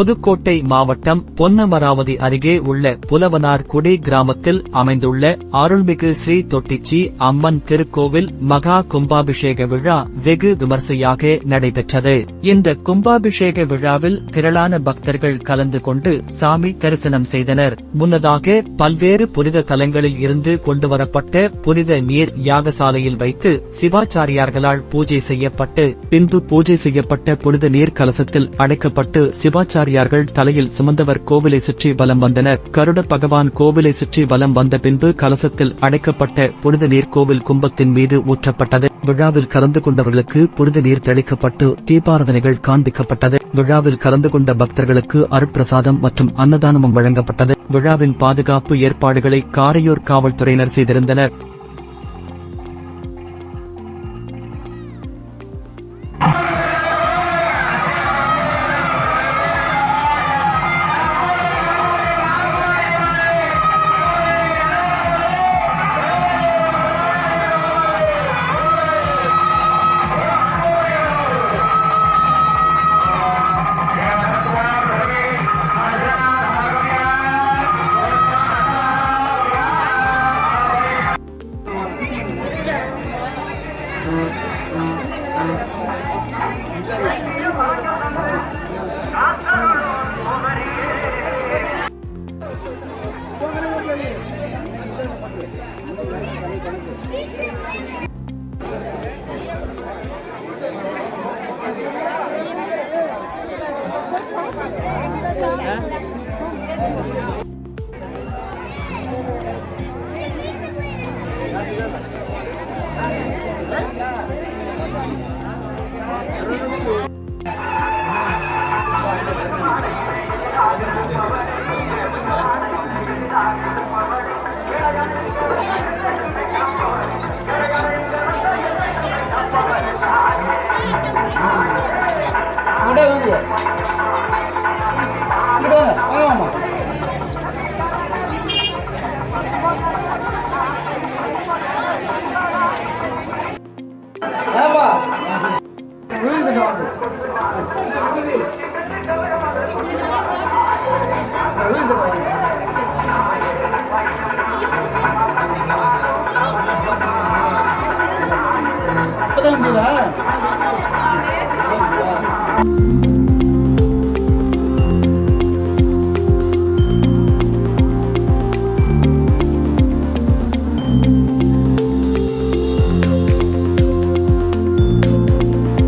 புதுக்கோட்டை மாவட்டம் பொன்னமராவதி அருகே உள்ள புலவனார்குடி கிராமத்தில் அமைந்துள்ள அருள்மிகு ஸ்ரீ தொட்டிச்சி அம்மன் திருக்கோவில் மகா கும்பாபிஷேக விழா வெகு விமர்சையாக நடைபெற்றது. இந்த கும்பாபிஷேக விழாவில் திரளான பக்தர்கள் கலந்து கொண்டு சாமி தரிசனம் செய்தனர். முன்னதாக பல்வேறு புனித தலங்களில் இருந்து கொண்டுவரப்பட்ட புனித நீர் யாகசாலையில் வைத்து சிவாச்சாரியார்களால் பூஜை செய்யப்பட்டு பின்பு பூஜை செய்யப்பட்ட புனித நீர் கலசத்தில் அடைக்கப்பட்டு சிவாச்சாரியார்கள் தலையில் சுமந்தவர் கோவிலை சுற்றி வலம் வந்தனர். கருட பகவான் கோவிலை சுற்றி வலம் வந்த பின்பு கலசத்தில் அடைக்கப்பட்ட புனித நீர் கோவில் கும்பத்தின் மீது ஊற்றப்பட்டது. விழாவில் கலந்து கொண்டவர்களுக்கு புனித நீர் தெளிக்கப்பட்டு தீபாராதனைகள் காண்பிக்கப்பட்டது. விழாவில் கலந்து கொண்ட பக்தர்களுக்கு அருட்பிரசாதம் மற்றும் அன்னதானமும் வழங்கப்பட்டது. விழாவின் பாதுகாப்பு ஏற்பாடுகளை காரையூர் காவல்துறையினர் செய்திருந்தனர்.